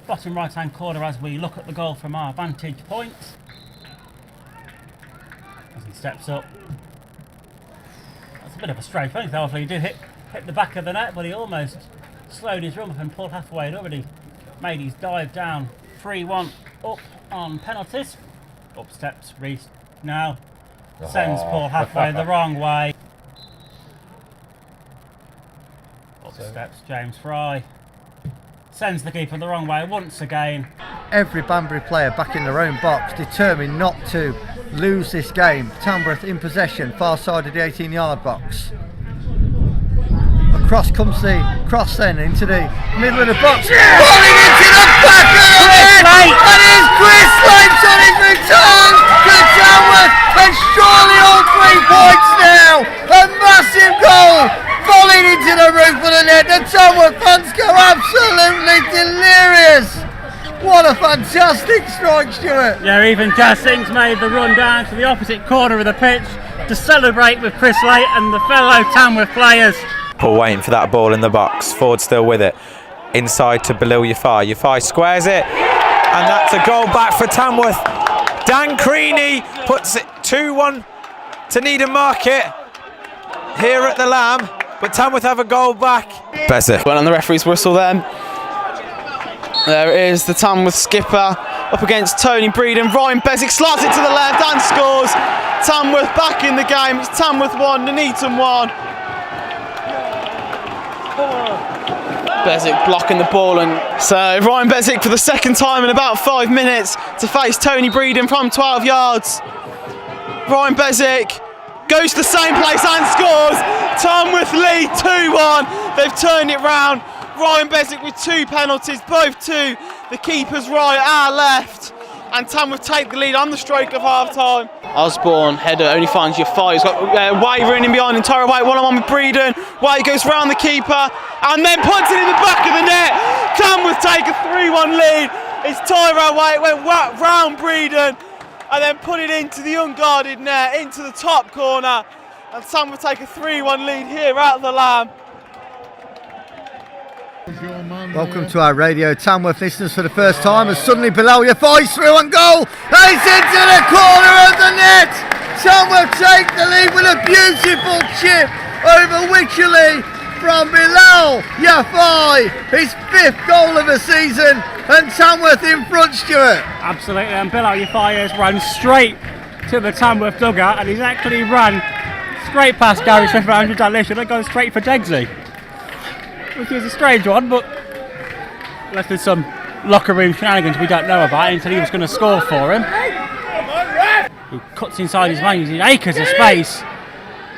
bottom right-hand corner as we look at the goal from our vantage point. As he steps up. That's a bit of a strange penalty, obviously. He did hit the back of the net, but he almost slowed his run up, and Paul Hathaway had already made his dive down. 3-1 up on penalties. Up steps Reece now. Sends Paul Hathaway the wrong way. Up steps James Fry. Sends the keeper the wrong way once again. Every Banbury player back in their own box, determined not to lose this game. Tamworth in possession, far side of the 18-yard box. Across comes the cross then into the middle of the box. Falling into the back of the net! And it's Chris Late's on his return to Tamworth, and surely all 3 points now. A massive goal falling into the roof of the net. The Tamworth fans go absolutely delirious. What a fantastic strike, Stuart. Yeah, even Jazz Sings made the run down to the opposite corner of the pitch to celebrate with Chris Late and the fellow Tamworth players. Paul waiting for that ball in the box. Ford still with it. Inside to Bilal Yafai. Yafai squares it. And that's a goal back for Tamworth. Dan Creaney puts it 2-1 to Needham Market here at the Lamb. But Tamworth have a goal back. Bezic went on the referee's whistle then. There it is, the Tamworth skipper up against Tony Breeden. Ryan Bezic slots it to the left and scores. Tamworth back in the game. It's Tamworth 1, Nuneaton 1. Bezic blocking the ball, and so Ryan Bezic for the second time in about 5 minutes to face Tony Breeden from 12 yards. Ryan Bezic goes to the same place and scores. Tamworth lead 2-1. They've turned it round. Ryan Bezic with 2 penalties, both to the keeper's right, our left. And Tamworth take the lead on the stroke of half time. Osborne, header, only finds Yafai. He's got Way running behind him. Tyra White, one-on-one with Breeden. White goes round the keeper and then puts it in the back of the net. Tamworth take a 3-1 lead. It's Tyra White, went round Breeden and then put it into the unguarded net, into the top corner. And Tamworth take a 3-1 lead here at the Lamb. Welcome to our Radio Tamworth listeners for the first time, as suddenly Bilal Yafai's through and goal, and it's into the corner of the net. Tamworth take the lead with a beautiful chip over Wycherley from Bilal Yafai, his 5th goal of the season, and Tamworth in front, Stuart. Absolutely, and Bilal Yafai has run straight to the Tamworth dugout, and he's actually run straight past Gary Smith and Andrew Dalglish and gone straight for Degsley, which is a strange one, but unless there's some locker room shenanigans we don't know about, and said he was going to score for him. He cuts inside his man, using acres of space.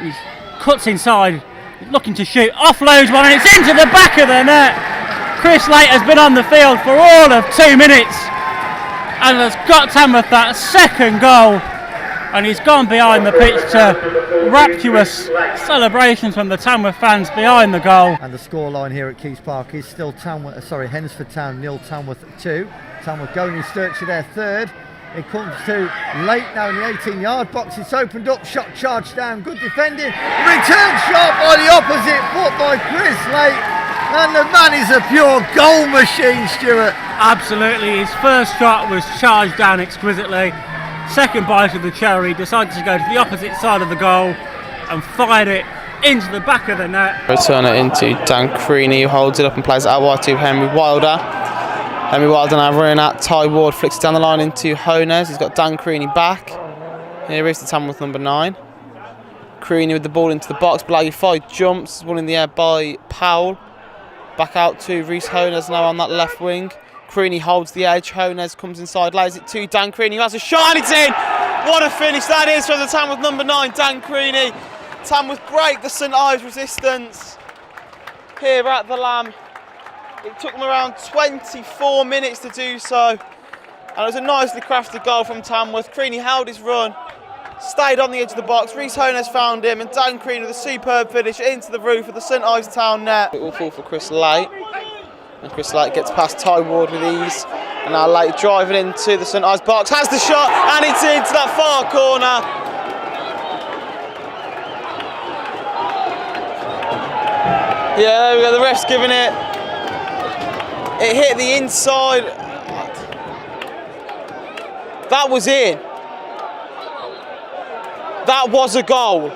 He cuts inside, looking to shoot, offloads one, and it's into the back of the net. Chris Late has been on the field for all of 2 minutes and has got Tamworth that second goal. And he's gone behind the pitch to rapturous celebrations from the Tamworth fans behind the goal. And the scoreline here at Keys Park is still Hednesford Town 0, Tamworth 2. Tamworth going in search of their 3rd. It comes to Late now in the 18-yard box. It's opened up, shot charged down, good defending. Return shot by the opposite foot by Chris Late. And the man is a pure goal machine, Stuart. Absolutely, his first shot was charged down exquisitely. Second bite of the cherry, decided to go to the opposite side of the goal and fired it into the back of the net. Return it into Dan Creaney, who holds it up and plays it out wide to Henry Wilder. Henry Wilder now running out. Ty Ward flicks it down the line into Honez. He's got Dan Creaney back. Here is the Tamworth number 9. Creaney with the ball into the box. Bilal Yafai jumps, one in the air by Powell. Back out to Reece Honez now on that left wing. Creaney holds the edge, Honez comes inside, lays it to Dan Creaney, who has a shot and it's in! What a finish that is from the Tamworth number 9, Dan Creaney. Tamworth break the St Ives resistance here at the Lamb. It took them around 24 minutes to do so. And it was a nicely crafted goal from Tamworth. Creaney held his run, stayed on the edge of the box, Reece Honez found him, and Dan Creaney with a superb finish into the roof of the St Ives Town net. It will fall for Chris Late. And Chris Late gets past Ty Ward with ease. And now Late driving into the St Ives box, has the shot, and it's into that far corner. Yeah, we got the refs giving it. It hit the inside. That was in. That was a goal.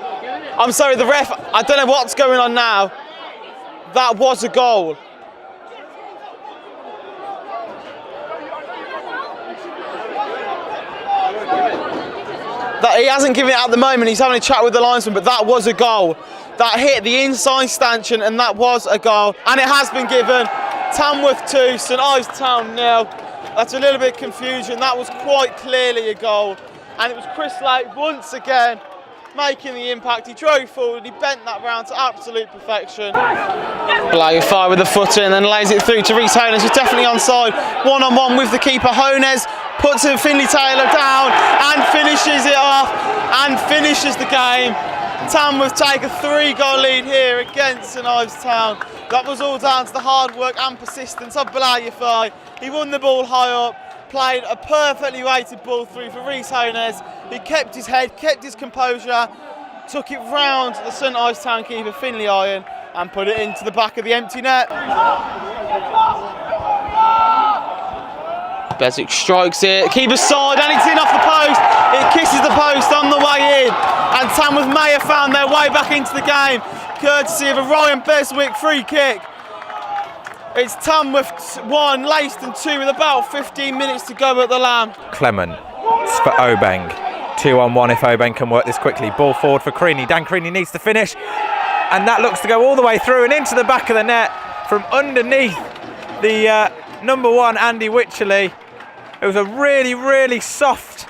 I'm sorry, the ref, I don't know what's going on now. That was a goal. That he hasn't given it at the moment, he's having a chat with the linesman, but that was a goal. that hit the inside stanchion, and that was a goal. And it has been given. Tamworth 2, St Ives Town 0. That's a little bit confusion. That was quite clearly a goal. And it was Chris Lake once again making the impact. He drove forward, he bent that round to absolute perfection. Below fire with the footer and then lays it through to Reece Hones, who's definitely onside. One-on-one with the keeper. Hones puts Finley Taylor down and finishes it off and finishes the game. Tamworth take a 3-goal lead here against St Ives Town. That was all down to the hard work and persistence of Belayafai. He won the ball high up, played a perfectly weighted ball through for Reece Hones. He kept his head, kept his composure, took it round the St Ives Town keeper Finley Iron and put it into the back of the empty net. Bezic strikes it, keeper's side, and it's in off the post. It kisses the post on the way in, and Tamworth may have found their way back into the game, courtesy of a Ryan Beswick free kick. It's Tamworth 1, Leiston 2 with about 15 minutes to go at the Lamb. Clement for Obeng. 2-on-1 if Obeng can work this quickly. Ball forward for Creaney. Dan Creaney needs to finish, and that looks to go all the way through and into the back of the net from underneath the number 1 Andy Wycherley. It was a really, really soft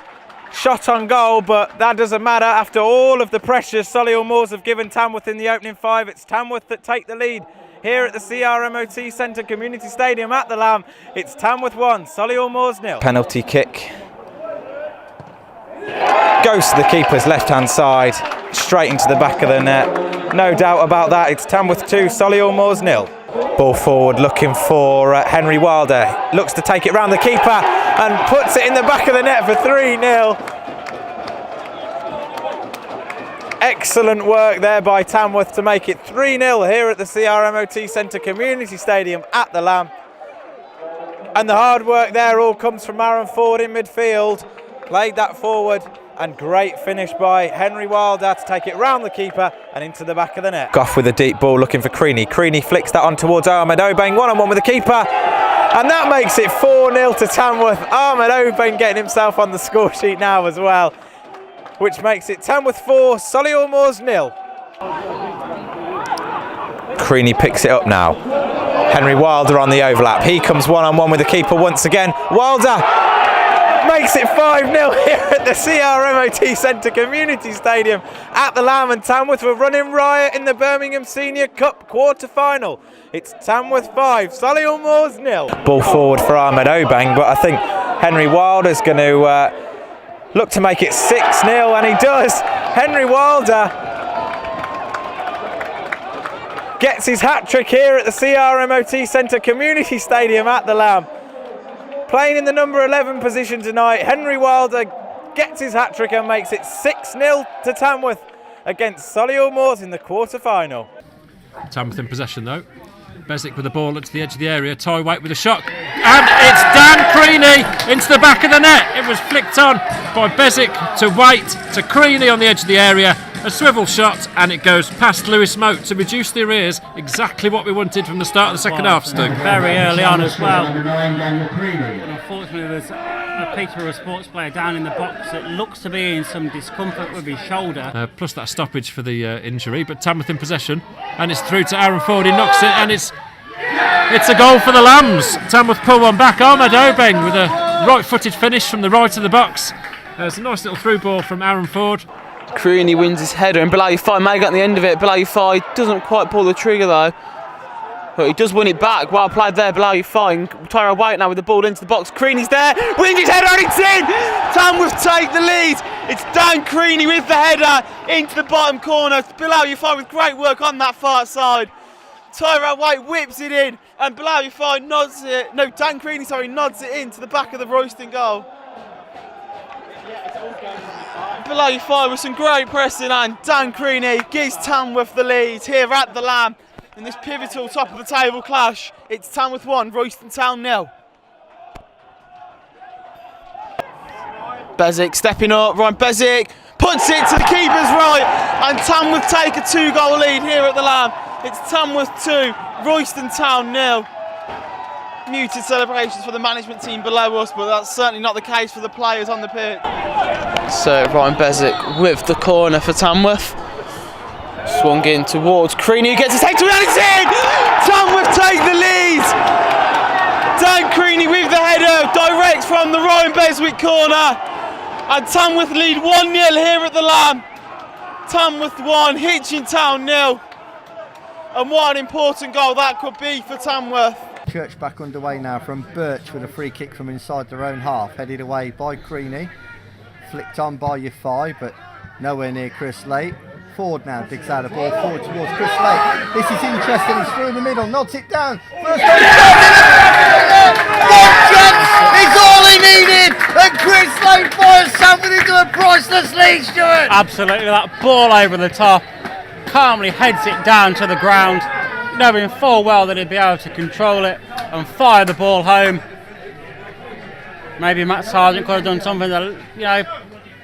shot on goal, but that doesn't matter after all of the pressure Solihull Moors have given Tamworth in the opening 5. It's Tamworth that take the lead here at the CRMOT Centre Community Stadium at the Lamb. It's Tamworth 1, Solihull Moors 0. Penalty kick. Goes to the keeper's left-hand side, straight into the back of the net. No doubt about that. It's Tamworth 2, Solihull Moors 0. Ball forward looking for Henry Wilder. Looks to take it round the keeper and puts it in the back of the net for 3-0. Excellent work there by Tamworth to make it 3-0 here at the CRMOT Centre Community Stadium at the Lamb. And the hard work there all comes from Aaron Ford in midfield. Played that forward, and great finish by Henry Wilder to take it round the keeper and into the back of the net. Goff with a deep ball looking for Creaney. Creaney flicks that on towards Ahmed Obeng, one-on-one with the keeper, and that makes it 4-0 to Tamworth. Ahmed Obeng getting himself on the score sheet now as well, which makes it Tamworth 4, Solihull Moors 0. Creaney picks it up now. Henry Wilder on the overlap. He comes one-on-one with the keeper once again. Wilder makes it 5-0 here at the CRMOT Centre Community Stadium at the Lamb, and Tamworth were running riot in the Birmingham Senior Cup quarter-final. It's Tamworth 5, Solihull Moors 0. Ball forward for Ahmed Obeng, but I think Henry Wilder's going to look to make it 6-0, and he does. Henry Wilder gets his hat-trick here at the CRMOT Centre Community Stadium at the Lamb. Playing in the number 11 position tonight, Henry Wilder gets his hat-trick and makes it 6-0 to Tamworth against Solihull Moors in the quarter-final. Tamworth in possession though. Bezic with the ball to the edge of the area. Ty White with a shot. And it's Dan Creaney into the back of the net. It was flicked on by Bezic to White to Creaney on the edge of the area. A swivel shot, and it goes past Lewis Moat to reduce the arrears. Exactly what we wanted from the start of the second half, Stu. Very early on as well. And unfortunately, there's a Peterborough sports player down in the box that looks to be in some discomfort with his shoulder. Plus that stoppage for the injury, but Tamworth in possession, and it's through to Aaron Ford. He knocks it, and it's a goal for the Lambs. Tamworth pull one back. Ahmed Obeng with a right-footed finish from the right of the box. There's a nice little through ball from Aaron Ford. Creaney wins his header, and Belayafai may get on the end of it. Belayafai doesn't quite pull the trigger though, but he does win it back. Well played there, Belayafai. Tyro White now with the ball into the box. Creaney's there, wins his header, and it's in! Tamworth take the lead. It's Dan Creaney with the header into the bottom corner. Belayafai with great work on that far side. Tyro White whips it in, and Belayafai nods it. No, Dan Creaney, nods it into the back of the Royston goal. Belayafai with some great pressing, and Dan Creaney gives Tamworth the lead here at the Lamb in this pivotal top of the table clash. It's Tamworth 1, Royston Town 0. Bezic stepping up, Ryan Bezic puts it to the keeper's right, and Tamworth take a 2-goal lead here at the Lamb. It's Tamworth 2, Royston Town 0. Muted celebrations for the management team below us, but that's certainly not the case for the players on the pitch. So Ryan Bezic with the corner for Tamworth. swung in towards Creaney, who gets his head to it, and it's in! Tamworth take the lead! Dan Creaney with the header, direct from the Ryan Beswick corner, and Tamworth lead 1-0 here at the Lamb. Tamworth 1, Hitchintown 0. And what an important goal that could be for Tamworth. Church back underway now from Birch with a free kick from inside their own half, headed away by Creaney, flicked on by Yafai, but nowhere near Chris Lake. Ford now digs out a ball forward towards Chris Lake. This is interesting, he's through in the middle, nods it down. First one, it's all he needed, and Chris Lake fires something into a priceless lead, Stuart. Absolutely, that ball over the top, calmly heads it down to the ground, knowing full well that he'd be able to control it and fire the ball home. Maybe Matt Sargent could have done something that,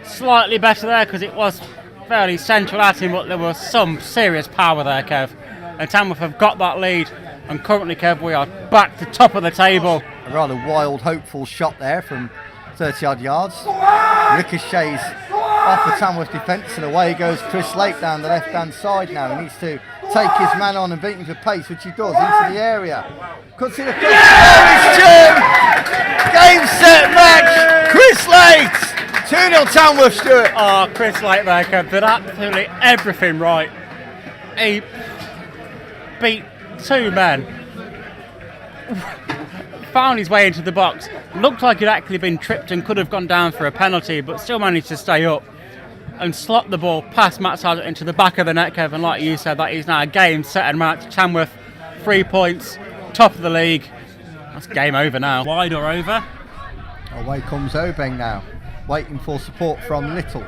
slightly better there, because it was fairly central at him, but there was some serious power there, Kev. And Tamworth have got that lead, and currently, Kev, we are back to top of the table. A rather wild, hopeful shot there from 30-odd yards. Ricochets off the Tamworth defence, and away goes Chris Lake down the left-hand side now. He needs to take his man on and beat him for pace, which he does, into the area. Cuts it across. Oh, it's 2! Game, set, match! Chris Lake! 2-0 Tamworth, Stuart. Oh, Chris Lake there, Kev, did absolutely everything right. He beat two men, found his way into the box, looked like he'd actually been tripped and could have gone down for a penalty, but still managed to stay up and slot the ball past Matt Sargent into the back of the net, Kevin. Like you said, that is now a game, set and match. Tamworth, 3 points, top of the league. That's game over now. Wide or over? Away comes Obeng now, waiting for support from Little.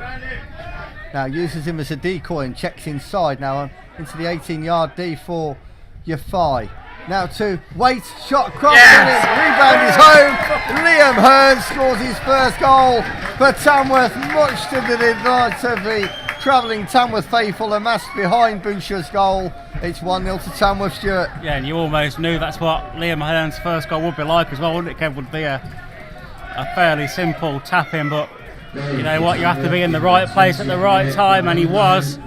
Now uses him as a decoy and checks inside now into the 18-yard D for Yafai. Now to Waite, shot across, rebound is home. Liam Hearn scores his first goal for Tamworth, much to the delight of the travelling Tamworth faithful amassed behind Boucher's goal. It's 1-0 to Tamworth, Stuart. Yeah, and you almost knew that's what Liam Hearn's first goal would be like as well, wouldn't it, Kev? Would be a fairly simple tap-in, but you know what, you have to be in the right place at the right time, and he was.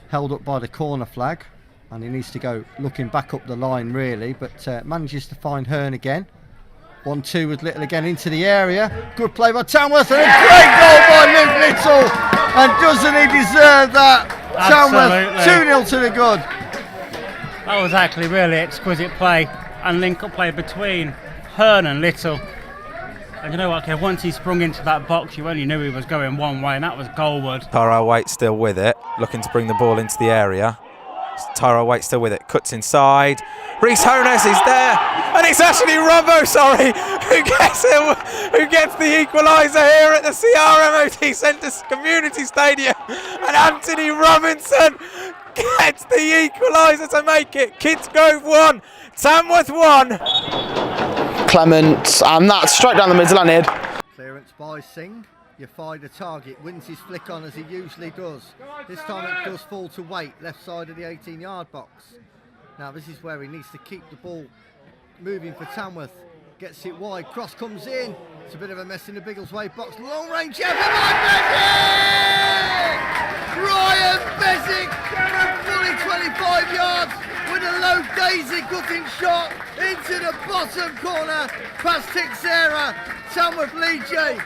Held up by the corner flag, and he needs to go looking back up the line really, but manages to find Hearn again. 1-2 with Little again into the area. Good play by Tamworth, and a great goal by Luke Little, and doesn't he deserve that? Absolutely. Tamworth 2-0 to the good. That was actually really exquisite play and link-up play between Hearn and Little. And you know what, Kev, once he sprung into that box, you only knew he was going one way, and that was goalward. Tyrell Waite still with it, looking to bring the ball into the area. Tyrell Waite still with it, cuts inside. Reece Honus is there, and it's actually Robbo, who gets the equaliser here at the CRMOT Centre Community Stadium. And Anthony Robinson gets the equaliser to make it Kidsgrove 1, Tamworth 1. Clement, and that's straight down the middle and in. Clearance by Singh. Yafai the target, wins his flick on as he usually does. This time it does fall to Waite, left side of the 18-yard box. Now this is where he needs to keep the ball moving for Tamworth. Gets it wide, cross comes in. It's a bit of a mess in the Biggleswade box. Long range effort by Beswick! Ryan Beswick, fully 25 yards with a low daisy cutting shot into the bottom corner past Tixera. Tamworth lead, Jay.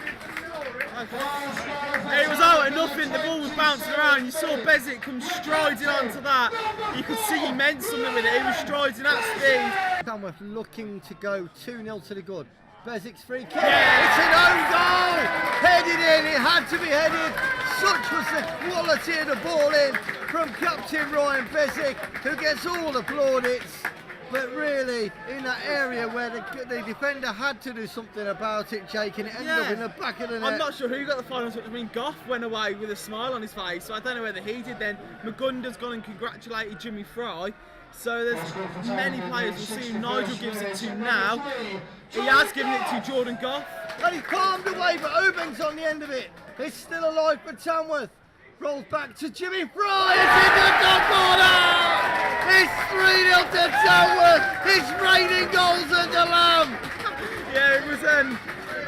It was out of nothing, the ball was bouncing around. You saw Beswick come striding onto that. You could see he meant something with it, he was striding at speed. Tamworth looking to go 2-0 to the good. Beswick's free kick, it's an own goal! Headed in, it had to be headed. Such was the quality of the ball in from Captain Ryan Beswick, who gets all the plaudits. But really, in that area where the defender had to do something about it, Jake, and it ended up in the back of the net. I'm not sure who got the final touch. I mean, Goff went away with a smile on his face, so I don't know whether he did then. Magunda's gone and congratulated Jimmy Fry. So there's many players. We'll see who Nigel gives it to now. He has given it to Jordan Goff. And he calmed away, but Obeng's on the end of it. It's still alive for Tamworth. Rolls back to Jimmy Fry. It's in the top corner. It's 3-0 to Tamworth. It's raining goals at the Lamb. Yeah,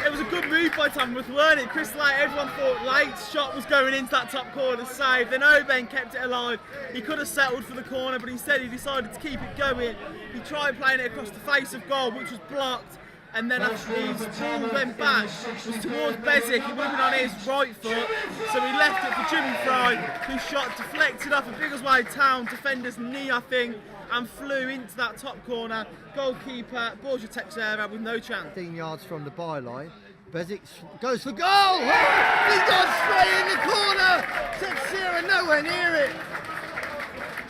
it was a good move by Tamworth, weren't it? Chris Lake, everyone thought Lake's shot was going into that top corner save. Then Oben kept it alive. He could have settled for the corner, but instead he decided to keep it going. He tried playing it across the face of goal, which was blocked. And then after his ball went back, was towards Bezic. He would have been on his right foot, so he left it for Jimmy Fry, whose shot deflected off a Biggleswade Town defender's knee, I think, and flew into that top corner. Goalkeeper Borja Teixeira with no chance. 15 yards from the byline. Bezic goes for goal! He got straight in the corner! Teixeira nowhere near it!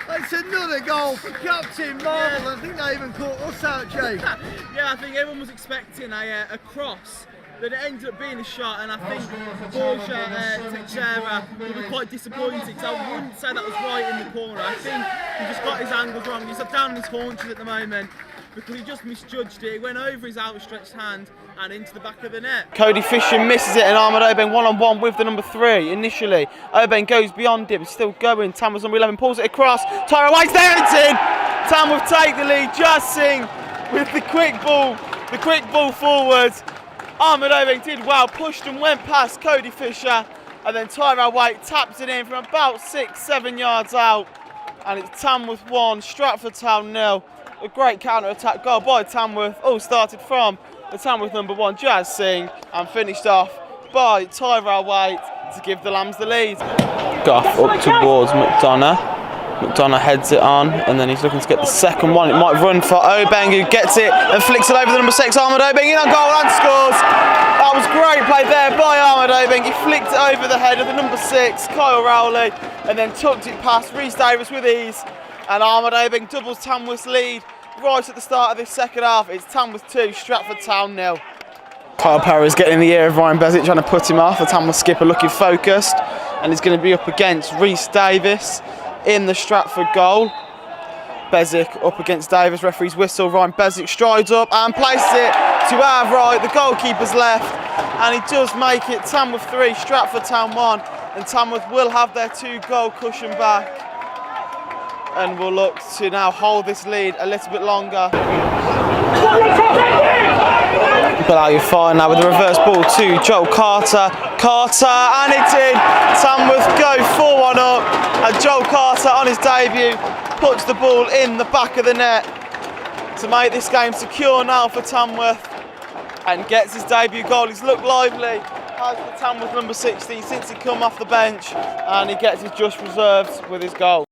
That's another goal for Captain Marvel. I think they even caught us out, Jake. Yeah, I think everyone was expecting a cross, but it ended up being a shot, and I think Borja Teixeira will be quite disappointed, because I wouldn't say that was right in the corner. I think he just got his angles wrong. He's down on his haunches at the moment because he just misjudged it. It went over his outstretched hand and into the back of the net. Cody Fisher misses it, and Ahmed Oben one-on-one with the number 3 initially. Oben goes beyond it, but still going. Tamworth's number 11 pulls it across. Tyra White's there, and it's in! Tamworth take the lead. Just Singh with the quick ball forwards. Ahmed Oben did well, pushed and went past Cody Fisher, and then Tyra White taps it in from about 6-7 yards out, and it's Tamworth 1, Stratford Town 0. A great counter-attack goal by Tamworth, all started from the Tamworth number 1, Jazz Singh, and finished off by Tyra White to give the Lambs the lead. Goff up towards McDonough. McDonough heads it on, and then he's looking to get the second one. It might run for Obeng, who gets it and flicks it over the number 6, Ahmed Obeng, in on goal and scores. That was great play there by Ahmed Obeng. He flicked it over the head of the number 6, Kyle Rowley, and then tucked it past Rhys Davis with ease. And Ahmed Obeng doubles Tamworth's lead right at the start of this second half. It's Tamworth 2, Stratford Town 0. Kyle Parry's getting in the ear of Ryan Bezic, trying to put him off. The Tamworth skipper looking focused, and he's going to be up against Rhys Davis in the Stratford goal. Bezic up against Davis, referee's whistle. Ryan Bezic strides up and places it to our right, the goalkeeper's left, and he does make it Tamworth 3, Stratford Town 1, and Tamworth will have their 2-goal cushion back, and will look to now hold this lead a little bit longer. Balawi fine now with the reverse ball to Joel Carter. And it's in. Tamworth go 4-1 up, and Joel Carter on his debut puts the ball in the back of the net to make this game secure now for Tamworth, and gets his debut goal. He's looked lively, has the Tamworth number 16 since he come off the bench, and he gets his just reserves with his goal.